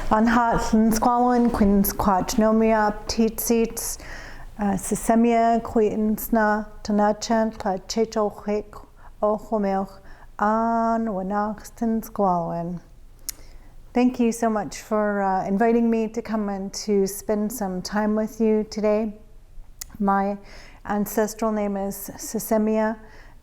Anhat Squalin, Quins Quachnomia, Titsits, Sisemia, Quinsna, Tanachan, Checho Hek, Ohomel, An Wanaxton Squalin. Thank you so much for inviting me to come and to spend some time with you today. My ancestral name is Sisemia,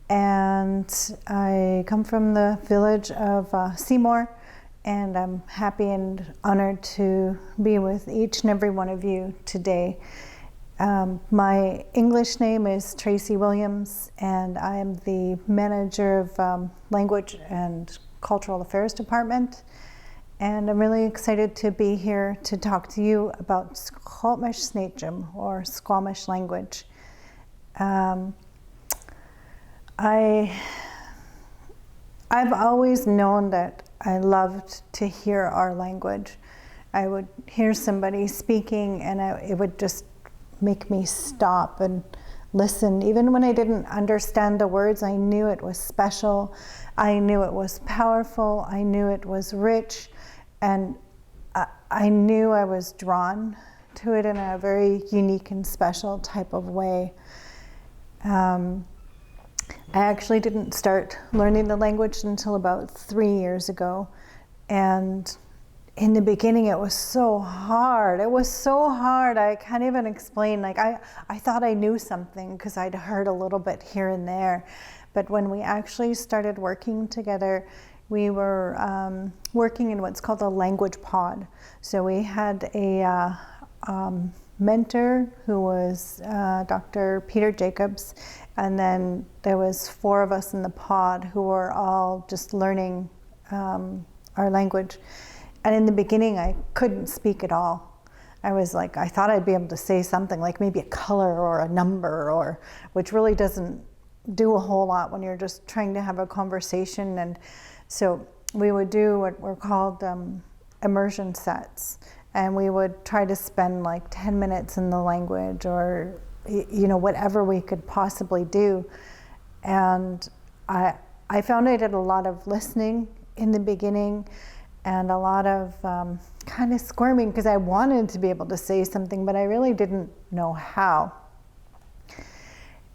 and I come from the village of Seymour, and I'm happy and honored to be with each and every one of you today. My English name is Tracy Williams, and I am the manager of Language and Cultural Affairs Department. And I'm really excited to be here to talk to you about Squamish Snatchum, or Squamish language. I've always known that I loved to hear our language. I would hear somebody speaking and it would just make me stop and listen. Even when I didn't understand the words, I knew it was special. I knew it was powerful. I knew it was rich. And I knew I was drawn to it in a very unique and special type of way. I actually didn't start learning the language until about 3 years ago. And in the beginning, it was so hard. It was so hard. I can't even explain. Like I thought I knew something because I'd heard a little bit here and there. But when we actually started working together, we were working in what's called a language pod. So we had a mentor who was Dr. Peter Jacobs, and then there was 4 of us in the pod who were all just learning our language. And in the beginning, I couldn't speak at all. I was like, I thought I'd be able to say something like maybe a color or a number, which really doesn't do a whole lot when you're just trying to have a conversation. And so we would do what were called immersion sets, and we would try to spend like 10 minutes in the language, or whatever we could possibly do. And I found I did a lot of listening in the beginning and a lot of kind of squirming because I wanted to be able to say something, but I really didn't know how.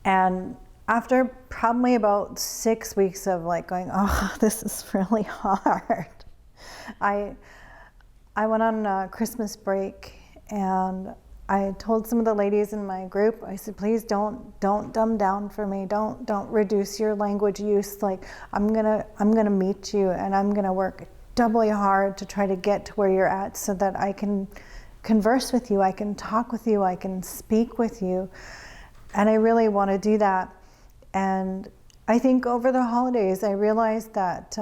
And after probably about 6 weeks of like going, oh, this is really hard, I went on Christmas break, and I told some of the ladies in my group, I said, please don't dumb down for me. Don't reduce your language use. Like I'm gonna meet you, and I'm gonna work doubly hard to try to get to where you're at so that I can converse with you, I can talk with you, I can speak with you. And I really want to do that. And I think over the holidays, I realized that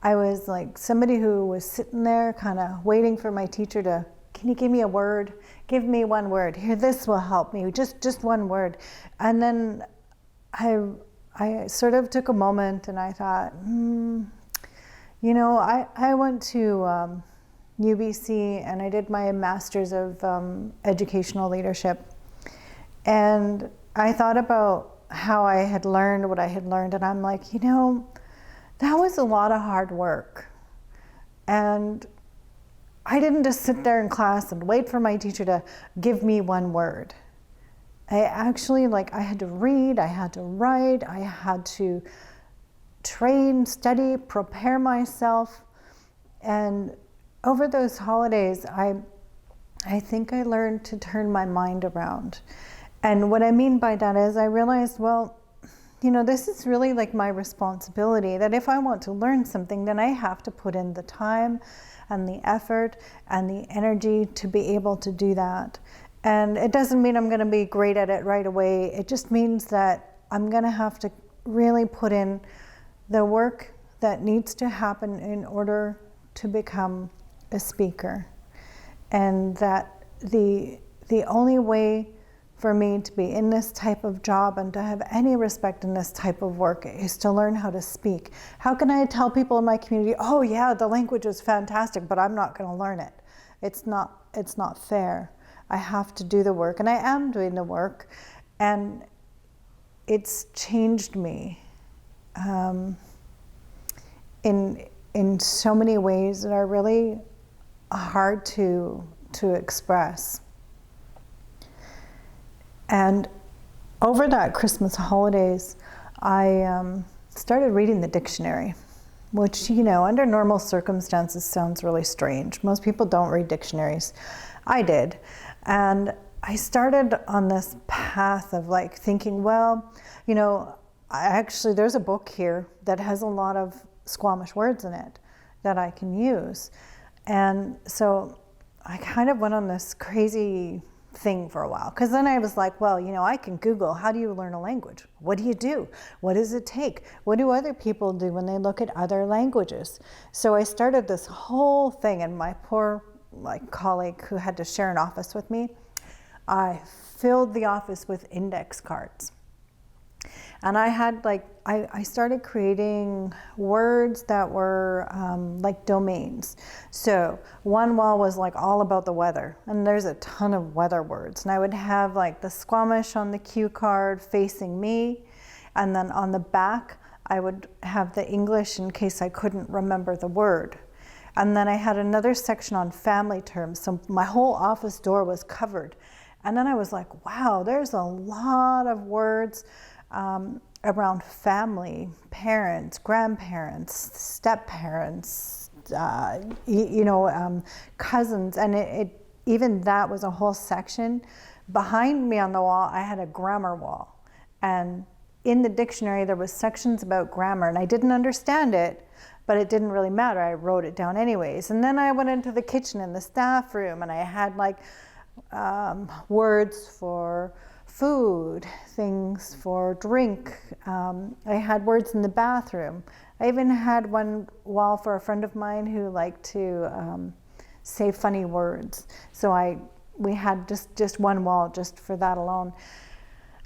I was like somebody who was sitting there kind of waiting for my teacher to, can you give me a word? Give me one word. Here, this will help me. Just one word. And then I sort of took a moment and I thought, I went to UBC and I did my Master's of Educational Leadership. And I thought about how I had learned what I had learned, and I'm like, that was a lot of hard work. And I didn't just sit there in class and wait for my teacher to give me one word. I actually, I had to read, I had to write, I had to train, study, prepare myself. And over those holidays, I think I learned to turn my mind around. And what I mean by that is I realized, this is really like my responsibility, that if I want to learn something, then I have to put in the time and the effort and the energy to be able to do that. And it doesn't mean I'm going to be great at it right away. It just means that I'm going to have to really put in the work that needs to happen in order to become a speaker. And that the only way for me to be in this type of job and to have any respect in this type of work is to learn how to speak. How can I tell people in my community, oh yeah, the language is fantastic, but I'm not going to learn it? It's not fair. I have to do the work, and I am doing the work, and it's changed me in so many ways that are really hard to express. And over that Christmas holidays, I started reading the dictionary, which, you know, under normal circumstances sounds really strange. Most people don't read dictionaries. I did. And I started on this path of like thinking, well, you know, there's a book here that has a lot of Squamish words in it that I can use. And so I kind of went on this crazy thing for a while, because then I was like, well, you know, I can Google, how do you learn a language? What do you do? What does it take? What do other people do when they look at other languages? So I started this whole thing, and my poor colleague who had to share an office with me, I filled the office with index cards. And I had I started creating words that were like domains. So one wall was like all about the weather, and there's a ton of weather words. And I would have like the Squamish on the cue card facing me, and then on the back I would have the English in case I couldn't remember the word. And then I had another section on family terms, so my whole office door was covered. And then I was like, wow, there's a lot of words around family, parents, grandparents, step-parents, cousins, and even that was a whole section. Behind me on the wall, I had a grammar wall, and in the dictionary there was sections about grammar, and I didn't understand it, but it didn't really matter. I wrote it down anyways. And then I went into the kitchen in the staff room, and I had like words for food, things for drink. I had words in the bathroom. I even had one wall for a friend of mine who liked to say funny words. So we had just one wall just for that alone.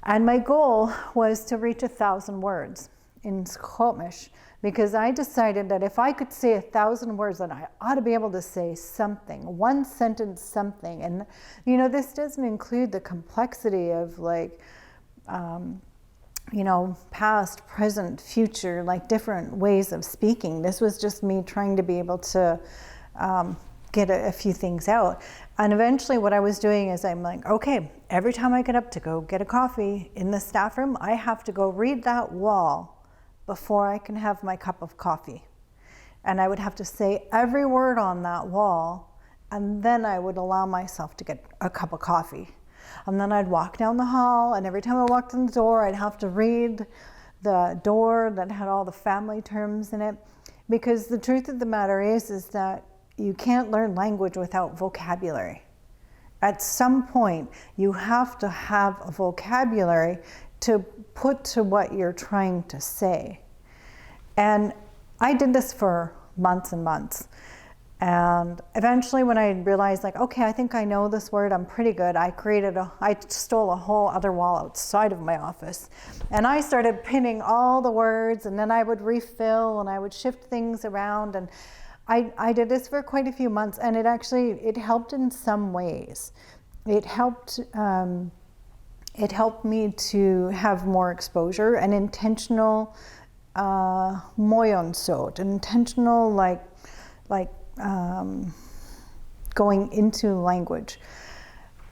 And my goal was to reach 1,000 words in Squamish, because I decided that if I could say 1,000 words, then I ought to be able to say something, one sentence something. And, you know, this doesn't include the complexity of like, past, present, future, like different ways of speaking. This was just me trying to be able to get a few things out. And eventually what I was doing is I'm like, okay, every time I get up to go get a coffee in the staff room, I have to go read that wall before I can have my cup of coffee. And I would have to say every word on that wall, and then I would allow myself to get a cup of coffee. And then I'd walk down the hall, and every time I walked in the door, I'd have to read the door that had all the family terms in it. Because the truth of the matter is that you can't learn language without vocabulary. At some point, you have to have a vocabulary to put to what you're trying to say. And I did this for months and months. And eventually when I realized like, okay, I think I know this word, I'm pretty good, I stole a whole other wall outside of my office. And I started pinning all the words, and then I would refill and I would shift things around. And I did this for quite a few months, and it helped in some ways. It helped me to have more exposure and intentional moyonsot, intentional going into language.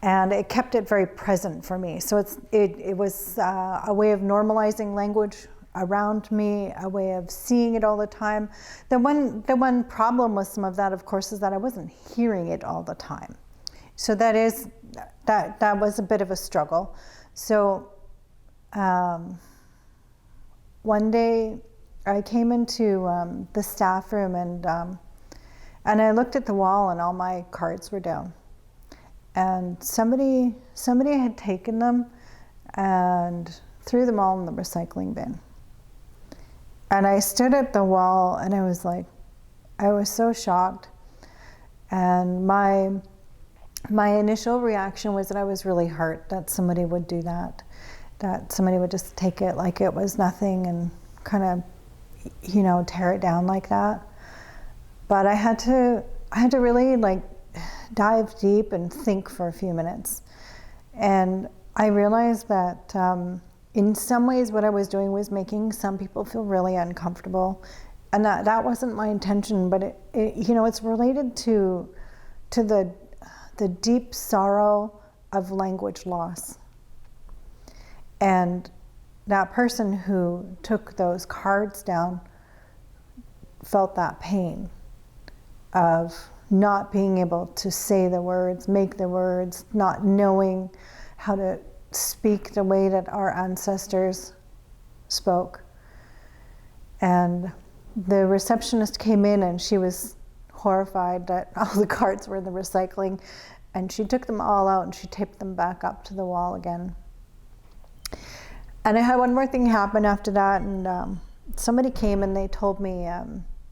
And it kept it very present for me. So it was a way of normalizing language around me, a way of seeing it all the time. The one problem with some of that, of course, is that I wasn't hearing it all the time. So that was a bit of a struggle. So one day I came into the staff room, and I looked at the wall, and all my cards were down. And somebody had taken them and threw them all in the recycling bin. And I stood at the wall, and I was so shocked. And my initial reaction was that I was really hurt that somebody would do that somebody would just take it like it was nothing and kind of, tear it down like that. But I had to really dive deep and think for a few minutes. And I realized that in some ways what I was doing was making some people feel really uncomfortable. And that wasn't my intention, but it's related to to the deep sorrow of language loss. And that person who took those cards down felt that pain of not being able to say the words, make the words, not knowing how to speak the way that our ancestors spoke. And the receptionist came in and she was horrified that all the cards were in the recycling, and she took them all out and she taped them back up to the wall again. And I had one more thing happen after that, and somebody came and they told me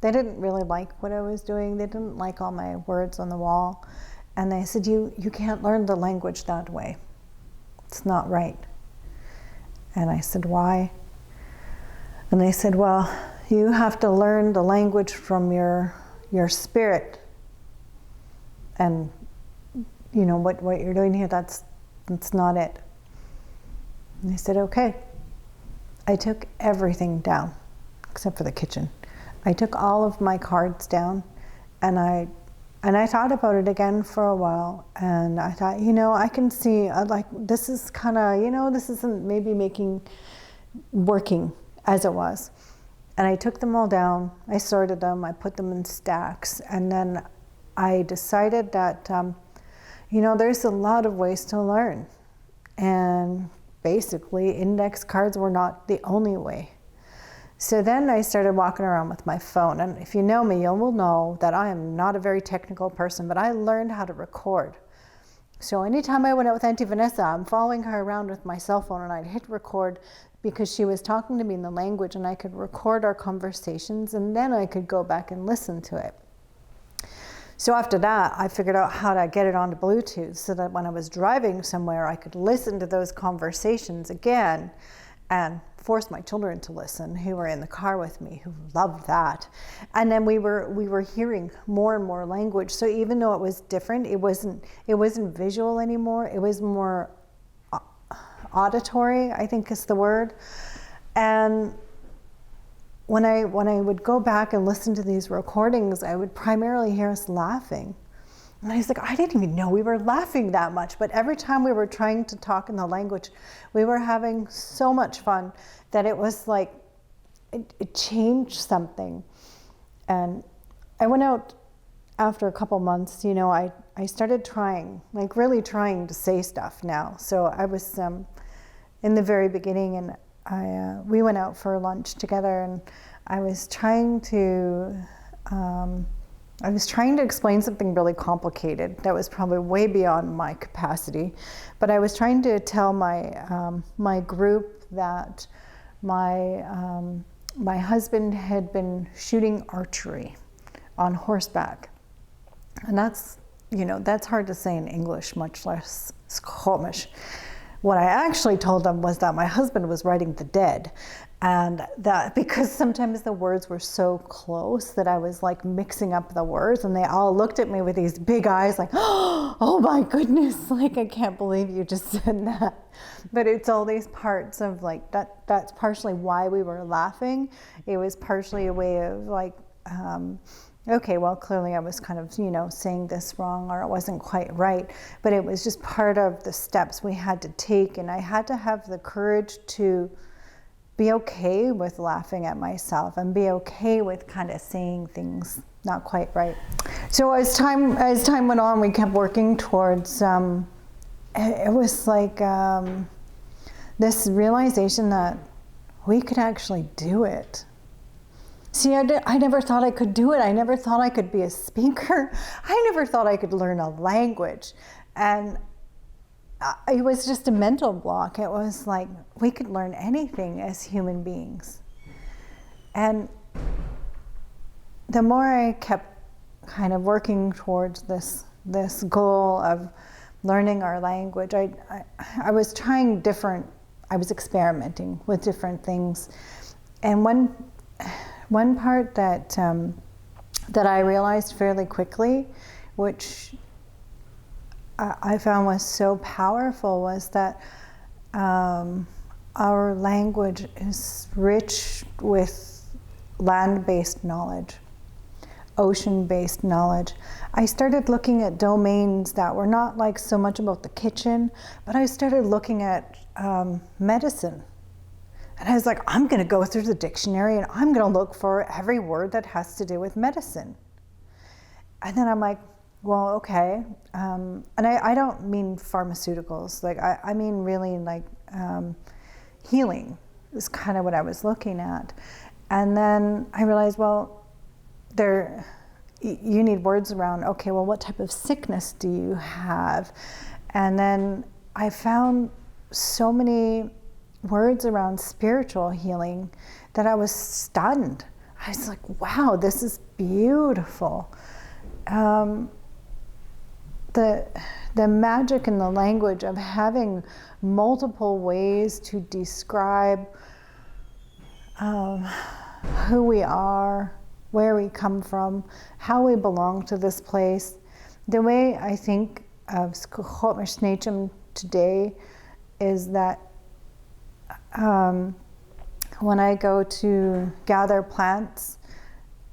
they didn't really like what I was doing. They didn't like all my words on the wall. And they said, you can't learn the language that way. It's not right. And I said, why? And they said, well, you have to learn the language from your spirit. And you know, what you're doing here, that's not it. And I said, okay. I took everything down, except for the kitchen. I took all of my cards down, and I thought about it again for a while, and I thought, you know, I can see, like, this is kind of, you know, this isn't maybe working as it was. And I took them all down, I sorted them, I put them in stacks, and then I decided that, you know, there's a lot of ways to learn. And basically, index cards were not the only way. So then I started walking around with my phone. And if you know me, you will know that I am not a very technical person, but I learned how to record. So anytime I went out with Auntie Vanessa, I'm following her around with my cell phone, and I'd hit record because she was talking to me in the language, and I could record our conversations, and then I could go back and listen to it. So after that, I figured out how to get it onto Bluetooth so that when I was driving somewhere, I could listen to those conversations again and force my children to listen, who were in the car with me, who loved that. And then we were hearing more and more language. So even though it was different, it wasn't visual anymore. It was more auditory, I think is the word. And when I would go back and listen to these recordings, I would primarily hear us laughing. And I was like, I didn't even know we were laughing that much. But every time we were trying to talk in the language, we were having so much fun that it was like, it changed something. And I went out after a couple months, you know, I started trying, like really trying to say stuff now. So I was in the very beginning, and we went out for lunch together, and I was trying to explain something really complicated that was probably way beyond my capacity, but I was trying to tell my group that my husband had been shooting archery on horseback, and that's hard to say in English, much less Squamish. What I actually told them was that my husband was writing the dead, and that because sometimes the words were so close that I was like mixing up the words, and they all looked at me with these big eyes like, oh my goodness, like I can't believe you just said that. But it's all these parts of like, that's partially why we were laughing. It was partially a way of like, okay, well, clearly I was kind of, saying this wrong, or it wasn't quite right, but it was just part of the steps we had to take, and I had to have the courage to be okay with laughing at myself and be okay with kind of saying things not quite right. So as time went on, we kept working towards, it was like this realization that we could actually do it. See, I never thought I could do it. I never thought I could be a speaker. I never thought I could learn a language. And it was just a mental block. It was like, we could learn anything as human beings. And the more I kept kind of working towards this goal of learning our language, I was trying I was experimenting with different things. And one part that I realized fairly quickly, which I found was so powerful, was that our language is rich with land-based knowledge. ocean-based knowledge. I started looking at domains that were not like so much about the kitchen, but I started looking at medicine. And I was like, I'm going to go through the dictionary and I'm going to look for every word that has to do with medicine. And then I'm like, well, okay. And I don't mean pharmaceuticals. Like, I mean really like healing is kind of what I was looking at. And then I realized, well, you need words around, okay, well, what type of sickness do you have? And then I found so many words around spiritual healing that I was stunned. I was like, wow, this is beautiful. The magic in the language of having multiple ways to describe who we are, where we come from, how we belong to this place. The way I think of Skoghomisnechum today is that when I go to gather plants,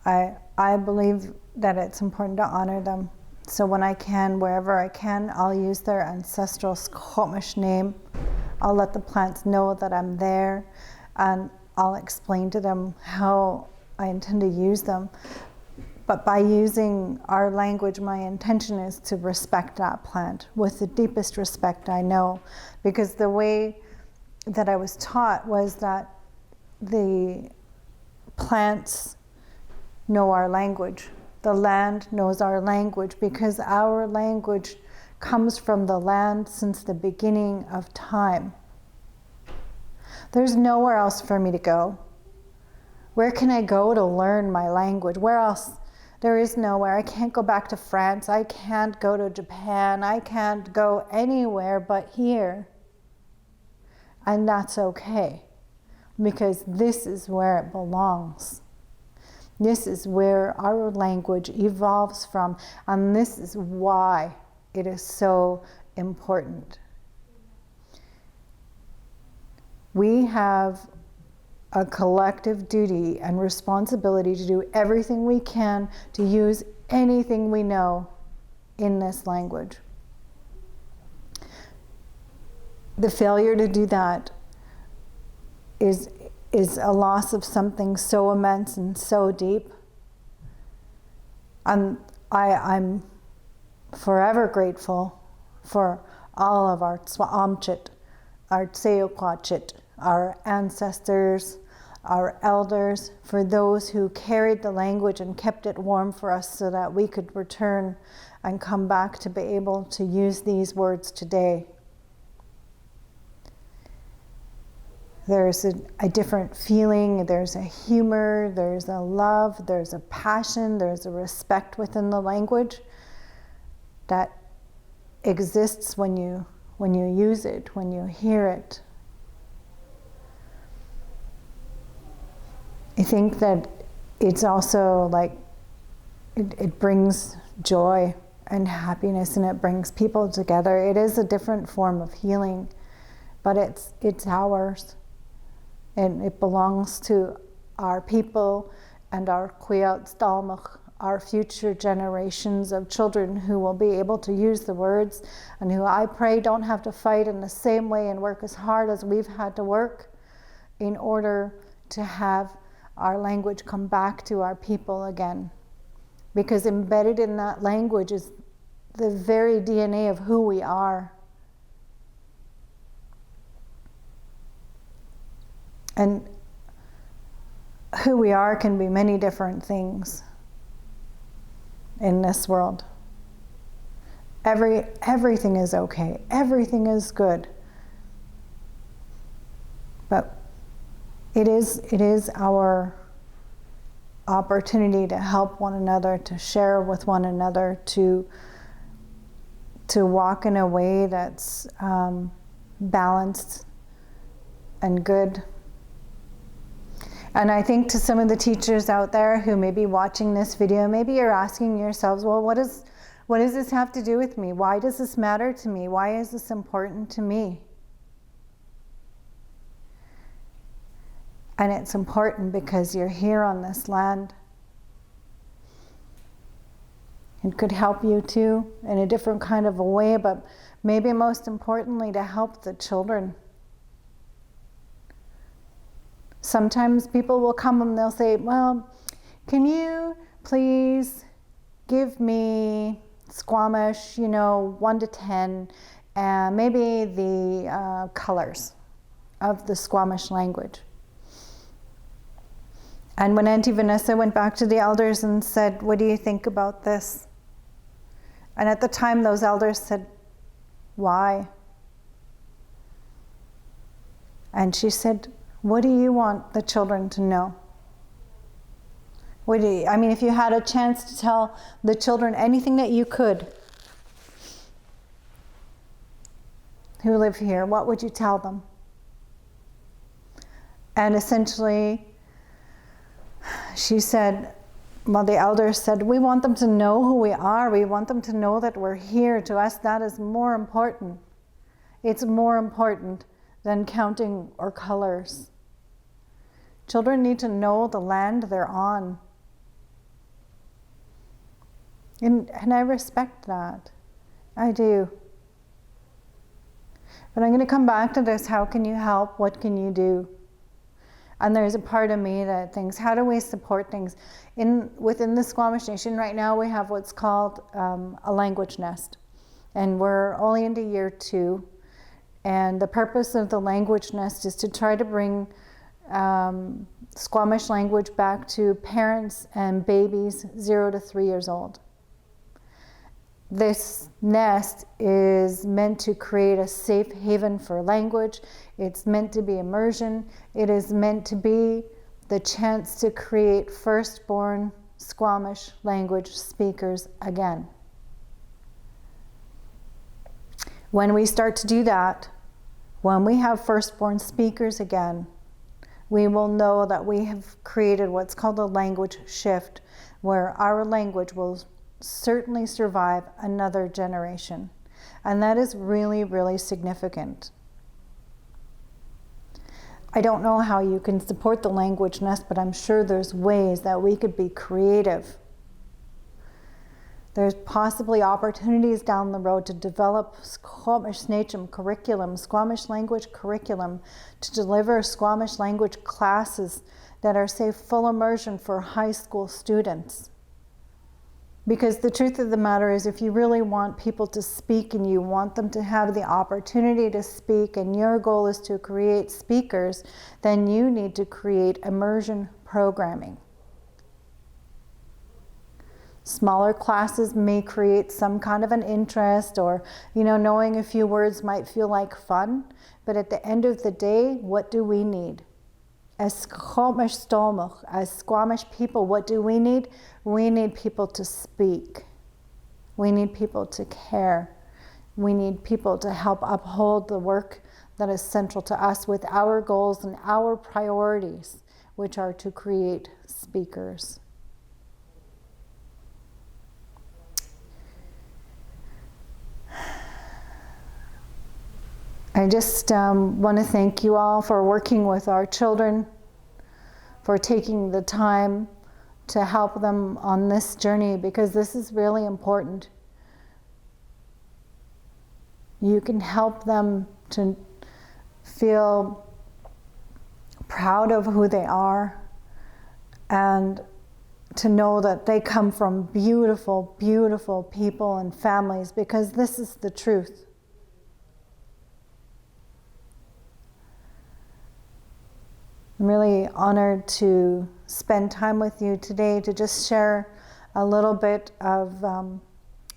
I believe that it's important to honor them. So when I can, wherever I can, I'll use their ancestral Skoghomish name. I'll let the plants know that I'm there, and I'll explain to them how I intend to use them. But by using our language, my intention is to respect that plant with the deepest respect I know, because the way that I was taught was that the plants know our language. The land knows our language, because our language comes from the land since the beginning of time. There's nowhere else for me to go. Where can I go to learn my language? Where else? There is nowhere. I can't go back to France. I can't go to Japan. I can't go anywhere but here. And that's okay, because this is where it belongs. This is where our language evolves from, and this is why it is so important. We have a collective duty and responsibility to do everything we can to use anything we know in this language. The failure to do that is a loss of something so immense and so deep. I'm forever grateful for all of our Tzwaamchit, our Tseokwachit, our ancestors, our elders, for those who carried the language and kept it warm for us so that we could return and come back to be able to use these words today. There's a different feeling, there's a humor, there's a love, there's a passion, there's a respect within the language that exists when you use it, when you hear it. I think that it's also like, it brings joy and happiness, and it brings people together. It is a different form of healing, but it's ours. And it belongs to our people and our Kwiatstalmach, our future generations of children who will be able to use the words, and who I pray don't have to fight in the same way and work as hard as we've had to work in order to have our language come back to our people again. Because embedded in that language is the very DNA of who we are. And who we are can be many different things in this world. Everything is okay. Everything is good. But it is our opportunity to help one another, to share with one another, to walk in a way that's balanced and good. And I think to some of the teachers out there who may be watching this video, maybe you're asking yourselves, well, what does this have to do with me? Why does this matter to me? Why is this important to me? And it's important because you're here on this land. It could help you too in a different kind of a way, but maybe most importantly to help the children. Sometimes people will come and they'll say, well, can you please give me Squamish, 1 to 10, and maybe the colors of the Squamish language. And when Auntie Vanessa went back to the elders and said, what do you think about this? And at the time those elders said, why? And she said, what do you want the children to know? If you had a chance to tell the children anything that you could, who live here, what would you tell them? And essentially, she said, the elders said, we want them to know who we are. We want them to know that we're here. To us, that is more important. It's more important than counting or colors. Children need to know the land they're on. And I respect that. I do. But I'm going to come back to this. How can you help? What can you do? And there's a part of me that thinks, how do we support things? Within the Squamish Nation right now, we have what's called a language nest. And we're only into year 2. And the purpose of the language nest is to try to bring Squamish language back to parents and babies 0 to 3 years old. This nest is meant to create a safe haven for language. It's meant to be immersion. It is meant to be the chance to create firstborn Squamish language speakers again. When we start to do that, when we have firstborn speakers again, we will know that we have created what's called a language shift, where our language will certainly survive another generation. And that is really, really significant. I don't know how you can support the language nest, but I'm sure there's ways that we could be creative. There's possibly opportunities down the road to develop Squamish Snacham curriculum, Squamish language curriculum, to deliver Squamish language classes that are, say, full immersion for high school students. Because the truth of the matter is, if you really want people to speak and you want them to have the opportunity to speak, and your goal is to create speakers, then you need to create immersion programming. Smaller classes may create some kind of an interest, or, knowing a few words might feel like fun. But at the end of the day, what do we need? As Squamish Stomach, as Squamish people, what do we need? We need people to speak. We need people to care. We need people to help uphold the work that is central to us with our goals and our priorities, which are to create speakers. I just want to thank you all for working with our children, for taking the time to help them on this journey, because this is really important. You can help them to feel proud of who they are, and to know that they come from beautiful, beautiful people and families, because this is the truth. I'm really honored to spend time with you today to just share a little bit of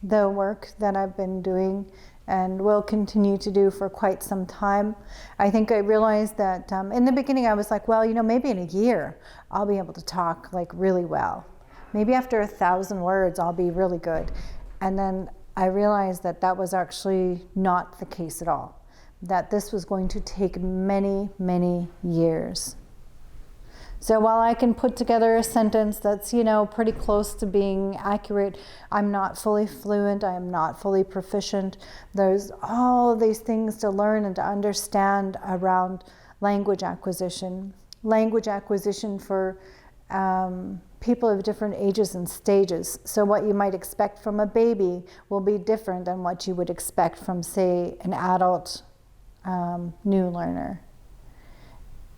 the work that I've been doing and will continue to do for quite some time. I think I realized that in the beginning I was like, well, maybe in a year I'll be able to talk really well. Maybe after 1,000 words I'll be really good. And then I realized that that was actually not the case at all. That this was going to take many, many years. So while I can put together a sentence that's, pretty close to being accurate, I'm not fully fluent, I am not fully proficient. There's all these things to learn and to understand around language acquisition. Language acquisition for people of different ages and stages. So what you might expect from a baby will be different than what you would expect from, say, an adult new learner.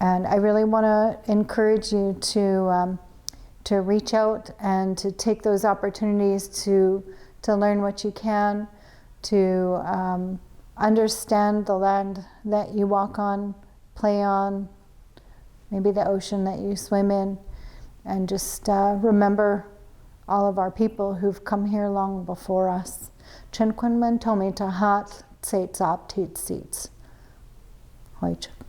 And I really want to encourage you to reach out and to take those opportunities to learn what you can, to understand the land that you walk on, play on, maybe the ocean that you swim in, and just remember all of our people who've come here long before us. Chen Kun Men Tomi Tahat Tsetsap Tits Seats. Hoichuk.